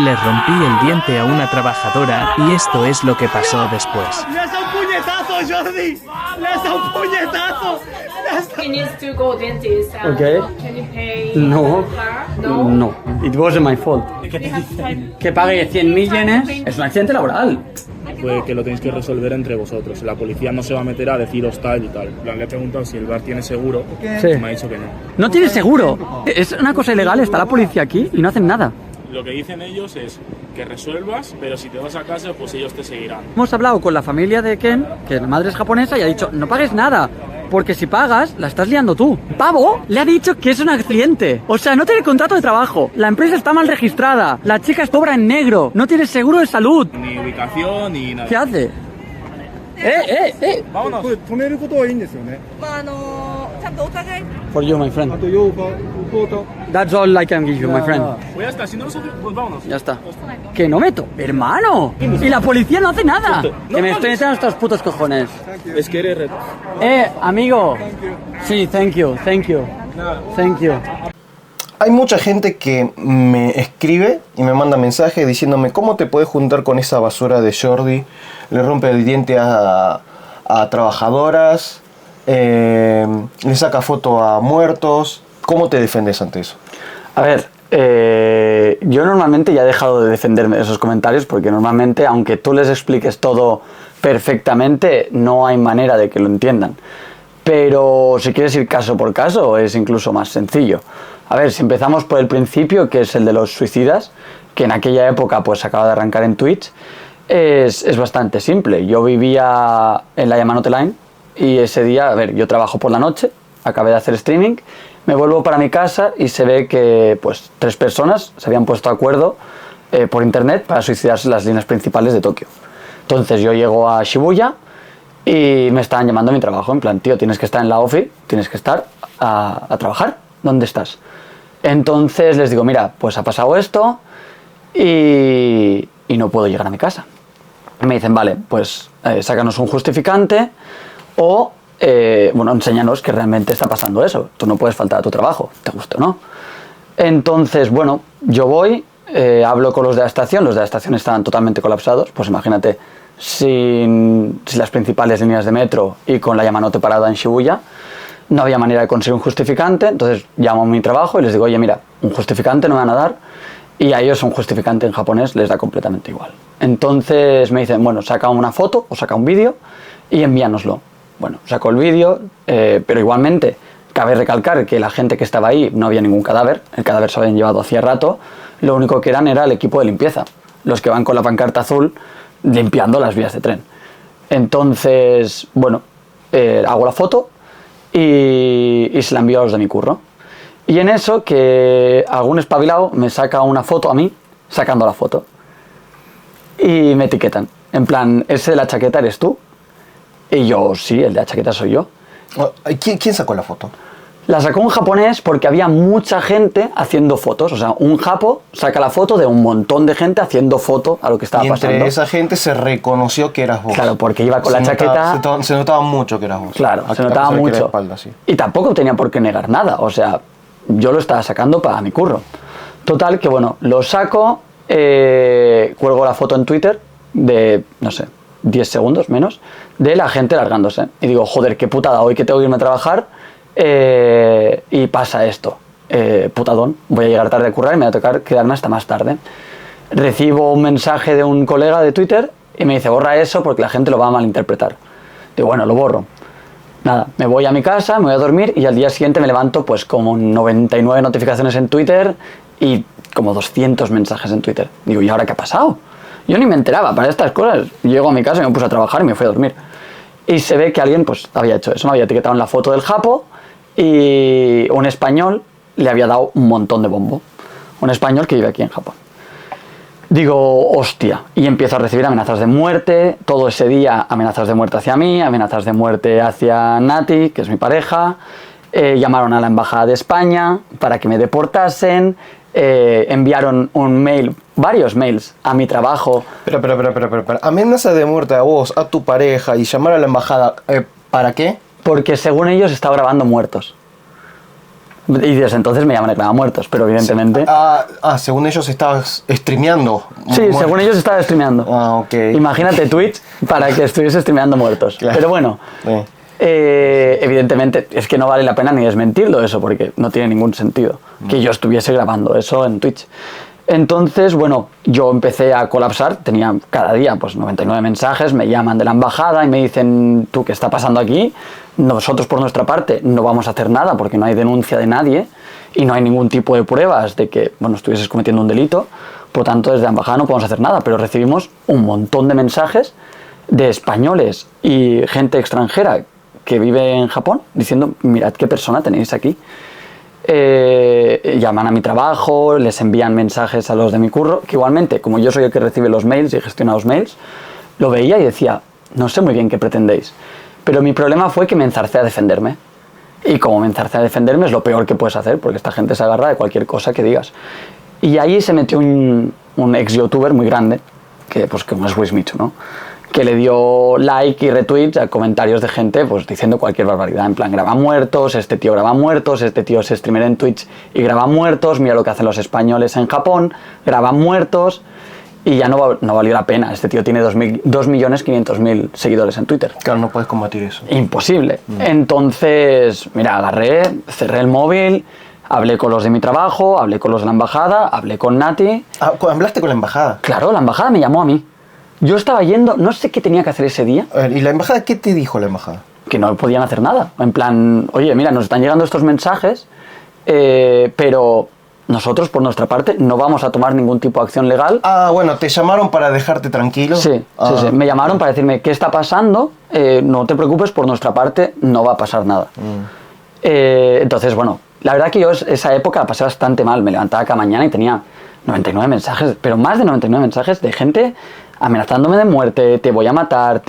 Le rompí el diente a una trabajadora y esto es lo que pasó después. ¡Le has dado un puñetazo, Jordi! ¡Le has dado un puñetazo! He needs to go dentist. Okay. Can you pay? No. No. No, it wasn't my fault. We have time. Que pague 100.000 yenes es un accidente laboral. Pues que lo tenéis que resolver entre vosotros. La policía no se va a meter a deciros tal y tal. Le he preguntado si el bar tiene seguro Sí. y me ha dicho que no. No tiene seguro. Es una cosa ilegal, está la policía aquí y no hacen nada. Lo que dicen ellos es que resuelvas, pero si te vas a casa, pues ellos te seguirán. Hemos hablado con la familia de Ken, que la madre es japonesa, y ha dicho, no pagues nada, porque si pagas, la estás liando tú. Pavo le ha dicho que es un accidente. O sea, no tiene contrato de trabajo, la empresa está mal registrada, la chica cobra en negro, no tiene seguro de salud. Ni ubicación, ni nada. ¿Qué hace? Vámonos. 止めることはいいんですよね。ちゃんとお互い For you, my friend. あと用がこうと。 That's all I can give you, my friend. Pues ya está, si no nosotros, pues vámonos. Ya está. Que no meto, hermano. Y la policía no hace nada. Que me estoy metiendo estos putos cojones. Es que eres reto. Amigo. Sí, thank you. Thank you. Hay mucha gente que me escribe y me manda mensajes diciéndome cómo te puedes juntar con esa basura de Jordi, le rompe el diente a trabajadoras, le saca foto a muertos. ¿Cómo te defendes ante eso? A ver, yo normalmente ya he dejado de defenderme de esos comentarios porque normalmente, aunque tú les expliques todo perfectamente, no hay manera de que lo entiendan. Pero si quieres ir caso por caso, es incluso más sencillo. A ver, si empezamos por el principio, que es el de los suicidas, que en aquella época pues acaba de arrancar en Twitch, es bastante simple. Yo vivía en la Yamanote Line y ese día, a ver, yo trabajo por la noche, acabé de hacer streaming, me vuelvo para mi casa y se ve que pues 3 personas se habían puesto de acuerdo por internet para suicidarse en las líneas principales de Tokio. Entonces yo llego a Shibuya y me estaban llamando a mi trabajo, en plan, tío, tienes que estar en la ofi, tienes que estar a trabajar, ¿dónde estás? Entonces les digo, mira, pues ha pasado esto y no puedo llegar a mi casa. Y me dicen, vale, pues sácanos un justificante o, bueno, enséñanos que realmente está pasando eso. Tú no puedes faltar a tu trabajo, te guste o no. Entonces, bueno, yo voy, hablo con los de la estación estaban totalmente colapsados, pues imagínate, sin las principales líneas de metro y con la Yamanote parada en Shibuya, no había manera de conseguir un justificante. Entonces llamo a mi trabajo y les digo, oye, mira, un justificante no me van a dar, y a ellos un justificante en japonés les da completamente igual. Entonces me dicen, bueno, saca una foto o saca un vídeo y envíanoslo. Bueno, saco el vídeo, pero igualmente cabe recalcar que la gente que estaba ahí no había ningún cadáver, el cadáver se habían llevado hacía rato, lo único que eran era el equipo de limpieza, los que van con la pancarta azul limpiando las vías de tren. Entonces, bueno, hago la foto y se la envío a los de mi curro. Y en eso que algún espabilado me saca una foto a mí sacando la foto y me etiquetan, en plan, ¿ese de la chaqueta eres tú? Y yo, sí, el de la chaqueta soy yo. ¿Quién sacó la foto? La sacó un japonés porque había mucha gente haciendo fotos. O sea, un japo saca la foto de un montón de gente haciendo foto a lo que estaba pasando. Y entre esa gente se reconoció que eras vos. Claro, porque iba con la chaqueta. Se notaba mucho que eras vos. Claro, se notaba mucho. Espalda, sí. Y tampoco tenía por qué negar nada. O sea, yo lo estaba sacando para mi curro. Total, que bueno, lo saco, cuelgo la foto en Twitter de, no sé, 10 segundos menos, de la gente largándose. Y digo, joder, qué putada, hoy que tengo que irme a trabajar y pasa esto. Putadón, voy a llegar tarde a currar y me va a tocar quedarme hasta más tarde. Recibo un mensaje de un colega de Twitter y me dice, borra eso porque la gente lo va a malinterpretar. Digo, bueno, lo borro. Nada, me voy a mi casa, me voy a dormir y al día siguiente me levanto pues como 99 notificaciones en Twitter y como 200 mensajes en Twitter. Digo, ¿y ahora qué ha pasado? Yo ni me enteraba para estas cosas. Llego a mi casa y me puse a trabajar y me fui a dormir. Y se ve que alguien pues había hecho eso, me había etiquetado en la foto del japo y un español le había dado un montón de bombo. Un español que vive aquí en Japón. Digo, hostia, y empiezo a recibir amenazas de muerte, todo ese día amenazas de muerte hacia mí, amenazas de muerte hacia Nati, que es mi pareja, llamaron a la embajada de España para que me deportasen, enviaron un mail, varios mails a mi trabajo. Pero, amenaza de muerte a vos, a tu pareja y llamar a la embajada, ¿para qué? Porque según ellos estaba grabando muertos. Y desde entonces me llaman el Gravamuertos, pero evidentemente... Según ellos estabas streameando. Sí, según ellos estaba streameando. Ok. Imagínate Twitch para que estuviese streameando muertos. Claro. Pero bueno, evidentemente es que no vale la pena ni desmentirlo eso, porque no tiene ningún sentido que yo estuviese grabando eso en Twitch. Entonces, bueno, yo empecé a colapsar, tenía cada día pues 99 mensajes, me llaman de la embajada y me dicen, ¿tú qué está pasando aquí? Nosotros por nuestra parte no vamos a hacer nada porque no hay denuncia de nadie y no hay ningún tipo de pruebas de que, bueno, estuvieses cometiendo un delito, por lo tanto desde la embajada no podemos hacer nada, pero recibimos un montón de mensajes de españoles y gente extranjera que vive en Japón diciendo, mirad qué persona tenéis aquí. Llaman a mi trabajo, les envían mensajes a los de mi curro, que igualmente, como yo soy el que recibe los mails y gestiona los mails, lo veía y decía, no sé muy bien qué pretendéis. Pero mi problema fue que me enzarcé a defenderme. Y como me enzarcé a defenderme es lo peor que puedes hacer, porque esta gente se agarra de cualquier cosa que digas. Y ahí se metió un ex-youtuber muy grande, que pues como es Wismichu, ¿no? Que le dio like y retweets a comentarios de gente pues diciendo cualquier barbaridad, en plan, graba muertos, este tío graba muertos, este tío es streamer en Twitch y graba muertos, mira lo que hacen los españoles en Japón, graban muertos, y ya no valió la pena. Este tío tiene 2.500.000 seguidores en Twitter. Claro, no puedes combatir eso. Imposible. Entonces, mira, agarré, cerré el móvil, hablé con los de mi trabajo, hablé con los de la embajada, hablé con Nati. ¿Hablaste con la embajada? Claro, la embajada me llamó a mí. Yo estaba yendo, no sé qué tenía que hacer ese día. A ver, ¿y la embajada qué te dijo la embajada? Que no podían hacer nada. En plan, oye, mira, nos están llegando estos mensajes, pero nosotros, por nuestra parte, no vamos a tomar ningún tipo de acción legal. Bueno, ¿te llamaron para dejarte tranquilo? Sí, sí. Me llamaron para decirme, ¿qué está pasando? No te preocupes, por nuestra parte no va a pasar nada. Entonces, bueno, la verdad que yo esa época la pasé bastante mal. Me levantaba cada mañana y tenía 99 mensajes, pero más de 99 mensajes de gente amenazándome de muerte, te voy a matar,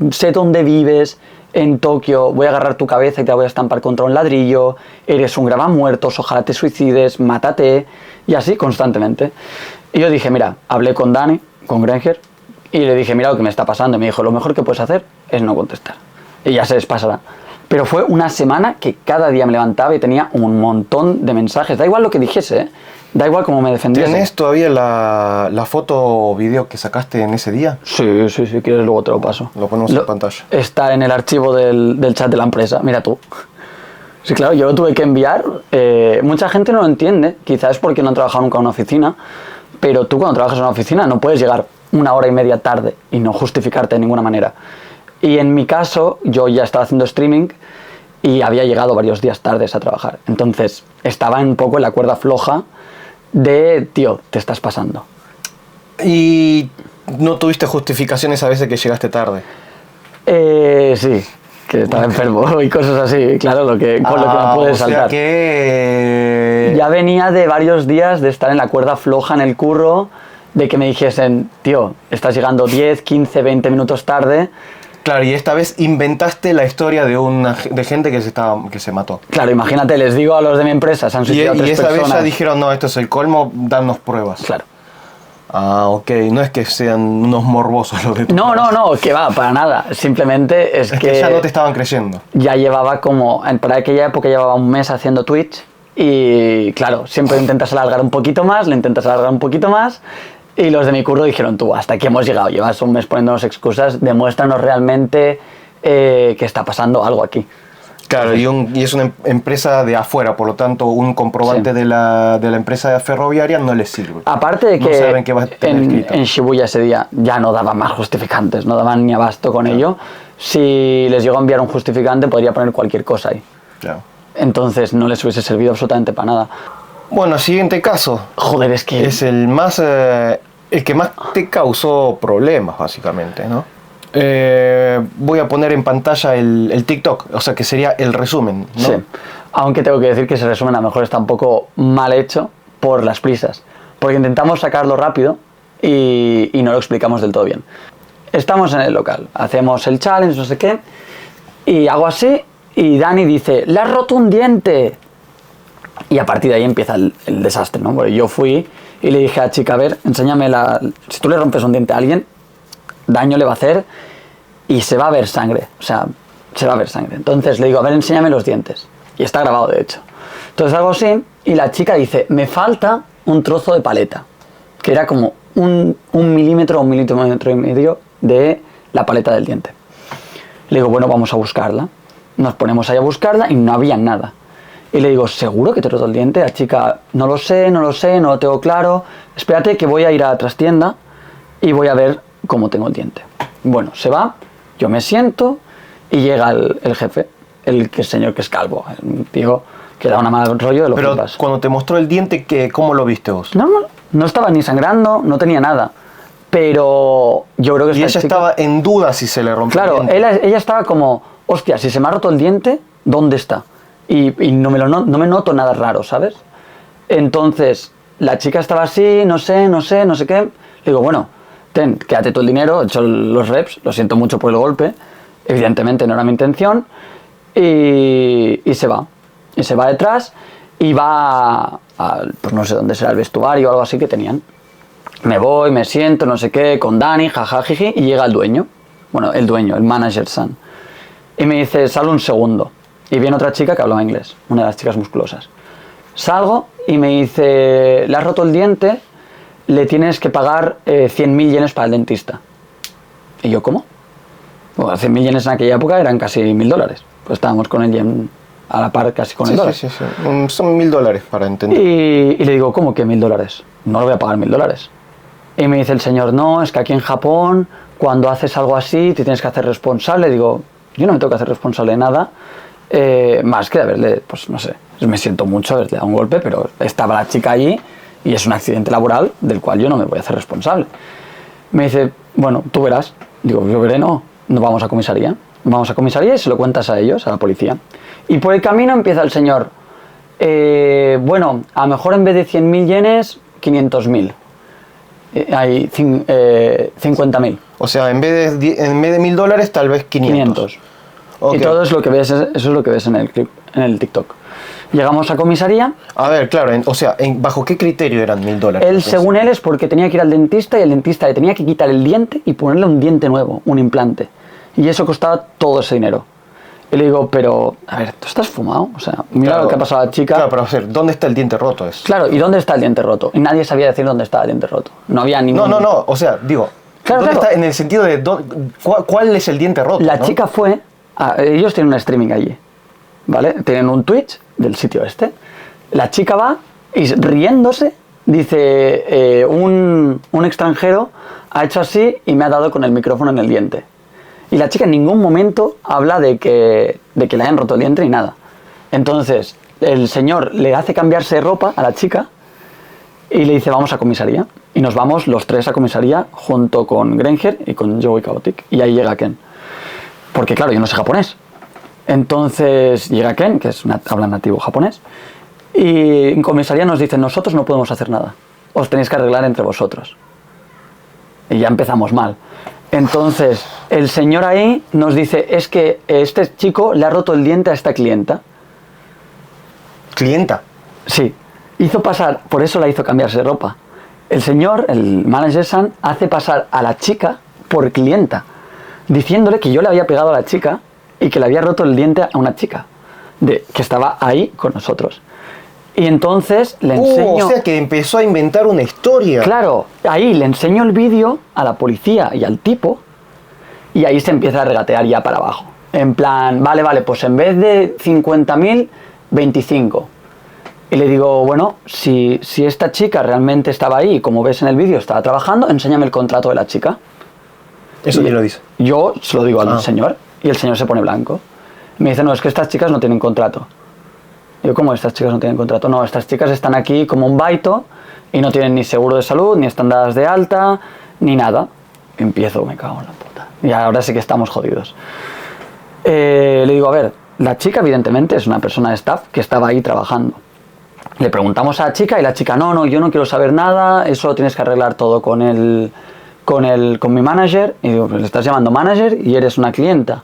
sé dónde vives, en Tokio, voy a agarrar tu cabeza y te voy a estampar contra un ladrillo, eres un gravamuertos, ojalá te suicides, mátate, y así constantemente. Y yo dije, mira, hablé con Dani, con Granger, y le dije, mira lo que me está pasando, y me dijo, lo mejor que puedes hacer es no contestar, y ya se les pasará. Pero fue una semana que cada día me levantaba y tenía un montón de mensajes, da igual lo que dijese, ¿eh? Da igual cómo me defendiese. ¿Tienes todavía la foto o video que sacaste en ese día? Sí, si quieres luego te lo paso. Lo ponemos en pantalla. Está en el archivo del chat de la empresa, mira tú. Sí, claro, yo lo tuve que enviar. Mucha gente no lo entiende, quizás es porque no han trabajado nunca en una oficina, pero tú cuando trabajas en una oficina no puedes llegar 1 hora y media tarde y no justificarte de ninguna manera. Y en mi caso, yo ya estaba haciendo streaming y había llegado varios días tardes a trabajar. Entonces, estaba un poco en la cuerda floja de, tío, te estás pasando. ¿Y no tuviste justificaciones a veces que llegaste tarde? Sí, que estaba enfermo y cosas así, claro, con lo que me puede saltar. O sea que... Ya venía de varios días de estar en la cuerda floja en el curro, de que me dijesen, tío, estás llegando 10, 15, 20 minutos tarde. Claro, y esta vez inventaste la historia de gente que se mató. Claro, imagínate, les digo a los de mi empresa, se han suicidado 3 personas. Y esa vez ya dijeron, no, esto es el colmo, danos pruebas. Claro. Ok, no es que sean unos morbosos los de tu No, que va, para nada. Simplemente es que ya no te estaban creyendo. Ya llevaba para aquella época llevaba un mes haciendo Twitch y claro, siempre intentas alargar un poquito más, y los de mi curro dijeron, tú, hasta aquí hemos llegado, llevas un mes poniéndonos excusas, demuéstranos realmente que está pasando algo aquí. Claro, y es una empresa de afuera, por lo tanto, un comprobante Sí. de la empresa ferroviaria no les sirve. Aparte de No que saben qué va a tener escrito. en Shibuya ese día ya no daban más justificantes, no daban ni abasto con ello. Si les llegó a enviar un justificante, podría poner cualquier cosa ahí. Claro. Entonces no les hubiese servido absolutamente para nada. Bueno, siguiente caso. Joder, es que... Es el que más te causó problemas, básicamente, ¿no? Voy a poner en pantalla el TikTok, o sea que sería el resumen, ¿no? Sí, aunque tengo que decir que ese resumen a lo mejor está un poco mal hecho por las prisas, porque intentamos sacarlo rápido y no lo explicamos del todo bien. Estamos en el local, hacemos el challenge, no sé qué, y hago así y Dani dice, ¡le has roto un diente! Y a partir de ahí empieza el desastre, ¿no? Porque yo fui y le dije a la chica, a ver, enséñame si tú le rompes un diente a alguien, daño le va a hacer y se va a ver sangre, o sea, se va a ver sangre. Entonces le digo, a ver, enséñame los dientes. Y está grabado, de hecho. Entonces algo así, y la chica dice, me falta un trozo de paleta, que era como un milímetro o un milímetro y medio de la paleta del diente. Le digo, bueno, vamos a buscarla. Nos ponemos ahí a buscarla y no había nada. Y le digo, ¿seguro que te he roto el diente? La chica, no lo sé, no lo tengo claro. Espérate que voy a ir a la trastienda y voy a ver cómo tengo el diente. Bueno, se va, yo me siento y llega el jefe, el señor que es calvo, un tío que da una mal rollo de lo que Pero pasa. cuando te mostró el diente, ¿cómo lo viste vos? No estaba ni sangrando, no tenía nada. Pero yo creo que Y esta ella chica- estaba en duda si se le rompió Claro, el diente. ella estaba como, hostia, si se me ha roto el diente, ¿dónde está? Y no me noto nada raro, ¿sabes? Entonces, la chica estaba así, no sé qué. Le digo, bueno, quédate todo el dinero, he hecho los reps, lo siento mucho por el golpe, evidentemente no era mi intención, y se va. Y se va detrás y va pues no sé dónde será el vestuario o algo así que tenían. Me voy, me siento, no sé qué, con Dani, jajajiji, y llega el dueño. Bueno, el dueño, el manager San. Y me dice, sal un segundo. Y viene otra chica que hablaba inglés, una de las chicas musculosas. Salgo y me dice, le has roto el diente, le tienes que pagar 100.000 yenes para el dentista. Y yo, ¿cómo? Bueno, 100.000 yenes en aquella época eran casi $1.000. Pues estábamos con el yen a la par casi con el dólar. Sí. Son $1.000 para entender. Y le digo, ¿cómo que $1.000? No le voy a pagar $1.000. Y me dice el señor, no, es que aquí en Japón, cuando haces algo así, te tienes que hacer responsable. Digo, yo no me tengo que hacer responsable de nada, más que de haberle, pues no sé, me siento mucho haberle dado un golpe, pero estaba la chica allí y es un accidente laboral del cual yo no me voy a hacer responsable. Me dice, bueno, tú verás. Digo, yo veré, no vamos a comisaría. Vamos a comisaría y se lo cuentas a ellos, a la policía. Y por el camino empieza el señor, bueno, a lo mejor en vez de 100.000 yenes, 500.000. Hay 50.000. O sea, en vez de $1.000, tal vez 500. Ok. Y todo es lo que ves, eso es lo que ves en el clip, en el TikTok. Llegamos a comisaría. A ver, claro, ¿bajo qué criterio eran $1.000? Él, según él, es porque tenía que ir al dentista y el dentista le tenía que quitar el diente y ponerle un diente nuevo, un implante. Y eso costaba todo ese dinero. Y le digo, pero, a ver, ¿tú estás fumado? O sea, mira Claro, lo que ha pasado a la chica. Claro, pero a ver, ¿dónde está el diente roto? Claro, ¿y dónde está el diente roto? Y nadie sabía decir dónde estaba el diente roto. No había ningún... No, o sea, digo, Claro, ¿dónde claro. está en el sentido de cuál es el diente roto? La ¿no? chica fue... ellos tienen un streaming allí, ¿vale? Tienen un Twitch del sitio este. La chica va y riéndose dice, un extranjero ha hecho así y me ha dado con el micrófono en el diente. Y la chica en ningún momento habla de que le hayan roto el diente ni nada. Entonces, el señor le hace cambiarse de ropa a la chica y le dice, vamos a comisaría. Y nos vamos los tres a comisaría junto con Granger y con Joey Chaotic. Y ahí llega Ken. Porque claro, yo no sé japonés. Entonces llega Ken, que habla nativo japonés. Y en comisaría nos dicen, nosotros no podemos hacer nada. Os tenéis que arreglar entre vosotros. Y ya empezamos mal. Entonces, el señor ahí nos dice, es que este chico le ha roto el diente a esta clienta. ¿Clienta? Sí, hizo pasar, por eso la hizo cambiarse de ropa. El señor, el manager San, hace pasar a la chica por clienta, diciéndole que yo le había pegado a la chica y que le había roto el diente a una chica que estaba ahí con nosotros. Y entonces le enseño... O sea que empezó a inventar una historia. Claro, ahí le enseño el vídeo a la policía y al tipo y ahí se empieza a regatear ya para abajo. En plan, vale, pues en vez de 50.000, 25. Y le digo, bueno, si esta chica realmente estaba ahí, como ves en el vídeo, estaba trabajando, enséñame el contrato de la chica. Eso Y ni lo dice. Yo se lo digo al señor y el señor se pone blanco. Me dice, no, es que estas chicas no tienen contrato. Yo, ¿cómo estas chicas no tienen contrato? No, estas chicas están aquí como un baito y no tienen ni seguro de salud, ni están dadas de alta, ni nada. Empiezo, me cago en la puta. Y ahora sí que estamos jodidos. Le digo, a ver, la chica evidentemente es una persona de staff que estaba ahí trabajando. Le preguntamos a la chica y la chica, no, yo no quiero saber nada, eso lo tienes que arreglar todo con mi manager. Y digo, pues le estás llamando manager y eres una clienta.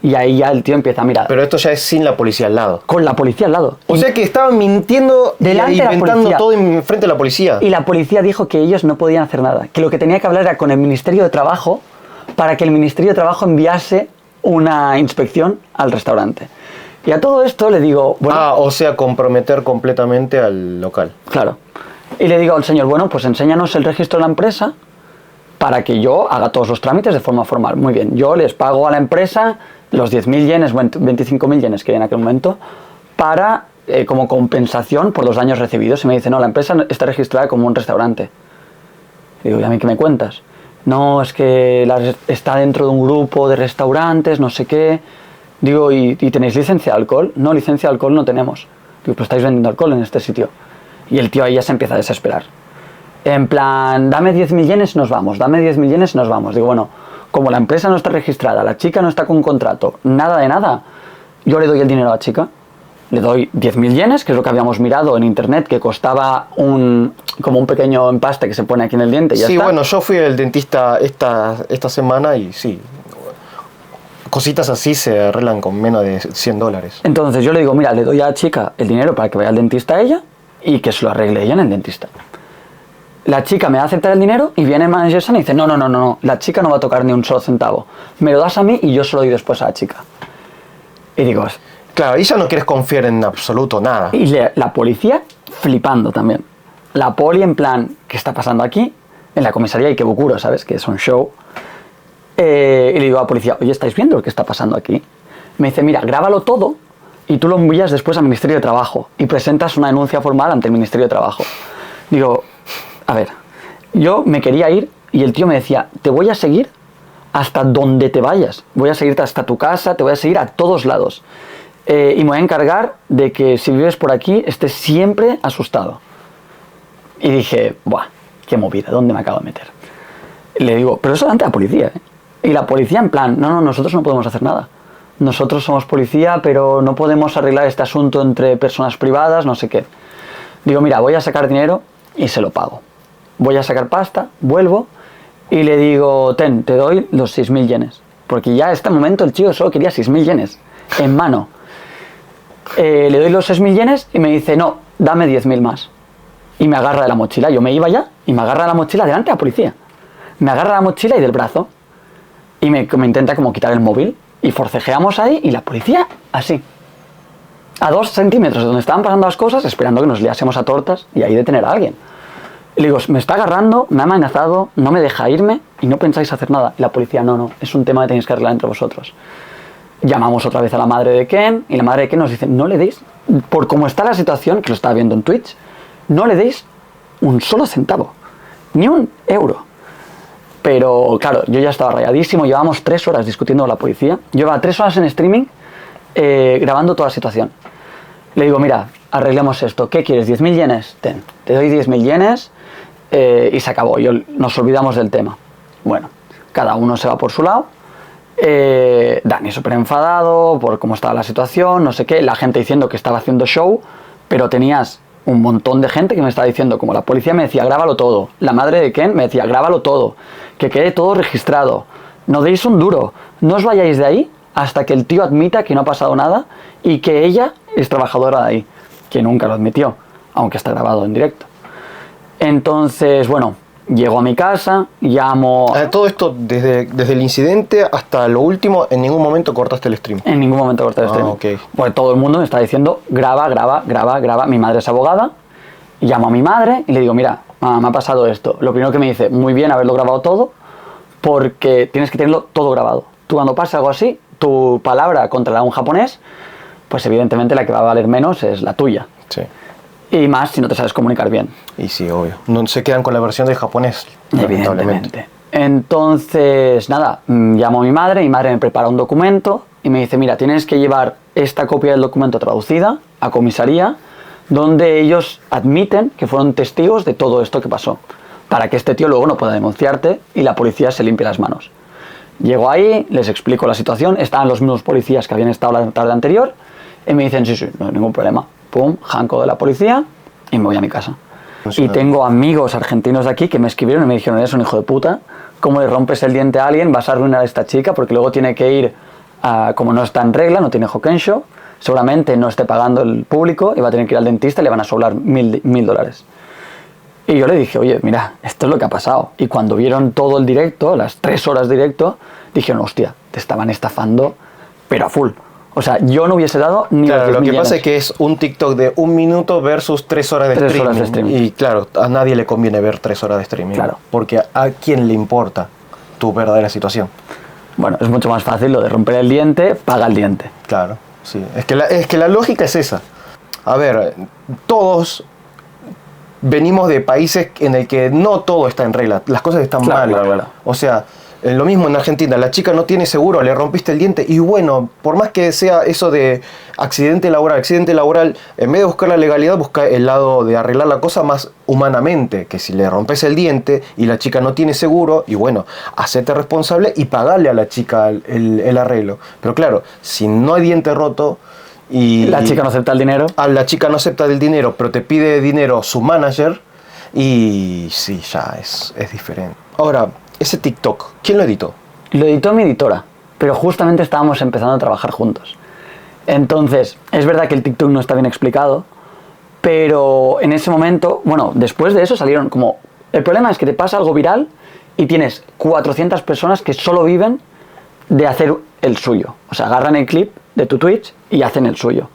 Y ahí ya el tío empieza a mirar. Pero esto ya es sin la policía al lado. Con la policía al lado. O sea que estaban mintiendo y Delante de la inventando policía. todo en frente de la policía. Y la policía dijo que ellos no podían hacer nada, que lo que tenía que hablar era con el Ministerio de Trabajo para que el Ministerio de Trabajo enviase una inspección al restaurante. Y a todo esto le digo, bueno, Ah, o sea, comprometer completamente al local. claro. Y le digo al señor, bueno, pues enséñanos el registro de la empresa para que yo haga todos los trámites de forma formal. Muy bien, yo les pago a la empresa los 10.000 yenes, 25.000 yenes que hay en aquel momento, para como compensación por los daños recibidos. Y me dice, no, la empresa está registrada como un restaurante. Digo, ¿y a mí qué me cuentas? No, es que está dentro de un grupo de restaurantes, no sé qué. Digo, ¿y tenéis licencia de alcohol? No, licencia de alcohol no tenemos. Digo, pero estáis vendiendo alcohol en este sitio. Y el tío ahí ya se empieza a desesperar. En plan, dame 10.000 yenes y nos vamos, dame 10.000 yenes y nos vamos. Digo, bueno, como la empresa no está registrada, la chica no está con contrato, nada de nada, yo le doy el dinero a la chica. Le doy 10.000 yenes, que es lo que habíamos mirado en internet, que costaba como un pequeño empaste que se pone aquí en el diente y ya Sí, está. bueno, yo fui al dentista esta semana y sí, cositas así se arreglan con menos de $100. Entonces yo le digo, mira, le doy a la chica el dinero para que vaya al dentista a ella y que se lo arregle ella en el dentista. La chica me va a aceptar el dinero y viene el manager y dice, no, la chica no va a tocar ni un solo centavo. Me lo das a mí y yo se lo doy después a la chica. Y digo, Claro, y ya no quieres confiar en absoluto nada. y la policía flipando también. La poli en plan, ¿qué está pasando aquí? En la comisaría hay que bucuro, ¿sabes? Que es un show. Y le digo a la policía, oye, ¿estáis viendo lo que está pasando aquí? Me dice, mira, grábalo todo y tú lo envías después al Ministerio de Trabajo y presentas una denuncia formal ante el Ministerio de Trabajo. Digo, a ver, yo me quería ir y el tío me decía, te voy a seguir hasta donde te vayas. Voy a seguirte hasta tu casa, te voy a seguir a todos lados. Y me voy a encargar de que si vives por aquí estés siempre asustado. Y dije, buah, qué movida, ¿dónde me acabo de meter? Le digo, pero eso delante de la policía, ¿eh? Y la policía en plan, no, nosotros no podemos hacer nada. Nosotros somos policía, pero no podemos arreglar este asunto entre personas privadas, no sé qué. Digo, mira, voy a sacar dinero y se lo pago. Voy a sacar pasta, vuelvo y le digo, te doy los 6.000 yenes. Porque ya a este momento el chico solo quería 6.000 yenes en mano. Le doy los 6.000 yenes y me dice, no, dame 10.000 más. Y me agarra de la mochila. Yo me iba ya y me agarra de la mochila delante de la policía. Me agarra de la mochila y del brazo. Y me intenta como quitar el móvil. Y forcejeamos ahí y la policía así. A 2 centímetros de donde estaban pasando las cosas, esperando que nos liásemos a tortas y ahí detener a alguien. Y le digo, me está agarrando, me ha amenazado, no me deja irme y no pensáis hacer nada. Y la policía, no, es un tema que tenéis que arreglar entre vosotros. Llamamos otra vez a la madre de Ken y la madre de Ken nos dice, no le deis, por cómo está la situación, que lo estaba viendo en Twitch, no le deis un solo centavo, ni un euro. Pero claro, yo ya estaba rayadísimo, llevábamos 3 horas discutiendo con la policía, llevaba 3 horas en streaming grabando toda la situación. Le digo, mira, arreglemos esto, ¿qué quieres? ¿10.000 yenes? Te doy 10.000 yenes y se acabó, nos olvidamos del tema. Bueno, cada uno se va por su lado. Dani súper enfadado por cómo estaba la situación, no sé qué, la gente diciendo que estaba haciendo show, pero tenías un montón de gente que me estaba diciendo, como la policía me decía, grábalo todo, la madre de Ken me decía, grábalo todo, que quede todo registrado, no deis un duro, no os vayáis de ahí hasta que el tío admita que no ha pasado nada y que ella es trabajadora de ahí, que nunca lo admitió, aunque está grabado en directo. Entonces, bueno, llego a mi casa, llamo... Todo esto, desde el incidente hasta lo último, en ningún momento cortaste el stream. En ningún momento corté el stream. Ok. Porque todo el mundo me está diciendo, graba. Mi madre es abogada. Llamo a mi madre y le digo, mira, mamá, me ha pasado esto. Lo primero que me dice, muy bien haberlo grabado todo, porque tienes que tenerlo todo grabado. Tú cuando pasa algo así, tu palabra contra la de un japonés, pues evidentemente la que va a valer menos es la tuya. Sí. Y más si no te sabes comunicar bien. Y sí, obvio. No se quedan con la versión del japonés, lamentablemente. Evidentemente. Entonces, nada, llamo a mi madre me prepara un documento y me dice, mira, tienes que llevar esta copia del documento traducida a comisaría, donde ellos admiten que fueron testigos de todo esto que pasó, para que este tío luego no pueda denunciarte y la policía se limpie las manos. Llego ahí, les explico la situación, estaban los mismos policías que habían estado la tarde anterior y me dicen, sí, no hay ningún problema. Pum, janco de la policía y me voy a mi casa. Y tengo amigos argentinos de aquí que me escribieron y me dijeron, eres un hijo de puta, ¿cómo le rompes el diente a alguien? Vas a arruinar a esta chica porque luego tiene que ir, como no está en regla, no tiene Hokensho, seguramente no esté pagando el público y va a tener que ir al dentista y le van a sobrar $1.000. Y yo le dije, oye, mira, esto es lo que ha pasado. Y cuando vieron todo el directo, las 3 horas de directo, dijeron, hostia, te estaban estafando, pero a full. O sea, yo no hubiese dado ni Claro, los lo 10.000 que pasa yenes. es que es un TikTok de 1 minuto versus 3 horas de 3 streaming. horas de streaming. Y claro, a nadie le conviene ver 3 horas de streaming. Claro. Porque a quién le importa tu verdadera situación. Bueno, es mucho más fácil lo de romper el diente, paga el diente. Claro, sí. Es que la lógica es esa. A ver, todos venimos de países en el que no todo está en regla, las cosas están Claro, mal. claro, claro. O sea, lo mismo en Argentina, la chica no tiene seguro, le rompiste el diente y bueno, por más que sea eso de accidente laboral, en vez de buscar la legalidad, busca el lado de arreglar la cosa más humanamente, que si le rompes el diente y la chica no tiene seguro, y bueno, hacete responsable y pagarle a la chica el arreglo. Pero claro, si no hay diente roto y La chica no acepta el dinero. la chica no acepta el dinero, pero te pide dinero su manager, y sí, ya es diferente. Ahora, ese TikTok, ¿quién lo editó? Lo editó mi editora, pero justamente estábamos empezando a trabajar juntos. Entonces, es verdad que el TikTok no está bien explicado, pero en ese momento, bueno, después de eso salieron como... El problema es que te pasa algo viral y tienes 400 personas que solo viven de hacer el suyo. O sea, agarran el clip de tu Twitch y hacen el suyo.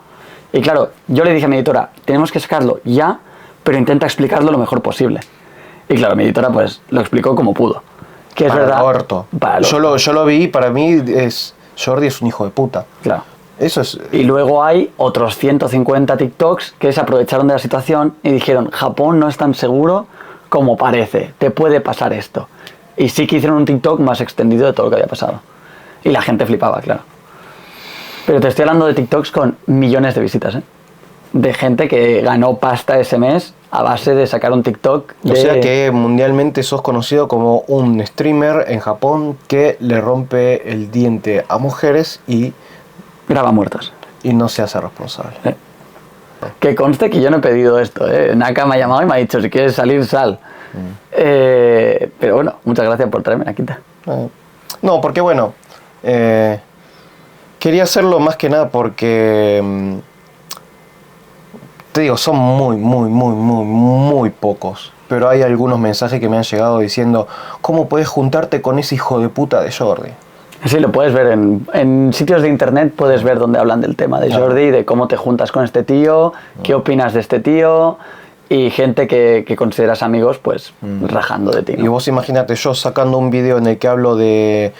Y claro, yo le dije a mi editora, tenemos que sacarlo ya, pero intenta explicarlo lo mejor posible. Y claro, mi editora pues lo explicó como pudo. Que es Para el verdad. orto. Para el Yo orto. lo vi, para mí Jordi es un hijo de puta. Claro. Eso es... Y luego hay otros 150 TikToks que se aprovecharon de la situación y dijeron, Japón no es tan seguro como parece, te puede pasar esto. Y sí que hicieron un TikTok más extendido de todo lo que había pasado. Y la gente flipaba, claro. Pero te estoy hablando de TikToks con millones de visitas, ¿eh? De gente que ganó pasta ese mes a base de sacar un TikTok de... O sea que mundialmente sos conocido como un streamer en Japón que le rompe el diente a mujeres y graba muertos. no se hace responsable. Que conste que yo no he pedido esto, ¿eh? Naka me ha llamado y me ha dicho, si quieres salir, sal. Pero bueno, muchas gracias por traerme, Nakita. No, porque bueno, quería hacerlo más que nada porque, te digo, son muy pocos. Pero hay algunos mensajes que me han llegado diciendo, ¿cómo puedes juntarte con ese hijo de puta de Jordi? Sí, lo puedes ver en sitios de internet, puedes ver donde hablan del tema de Jordi, de cómo te juntas con este tío, qué opinas de este tío, y gente que consideras amigos, pues rajando de ti, ¿no? Y vos imagínate, yo sacando un video en el que hablo de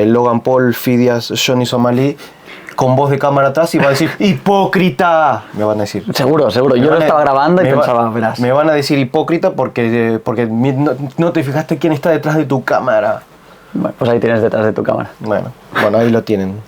Logan Paul, Fidias, Johnny Somaly, con voz de cámara atrás y va a decir, ¡hipócrita! Me van a decir. Seguro, seguro. Yo lo estaba grabando y pensaba, verás. Me van a decir hipócrita porque no te fijaste quién está detrás de tu cámara. Bueno, pues ahí tienes detrás de tu cámara. Bueno, ahí lo tienen.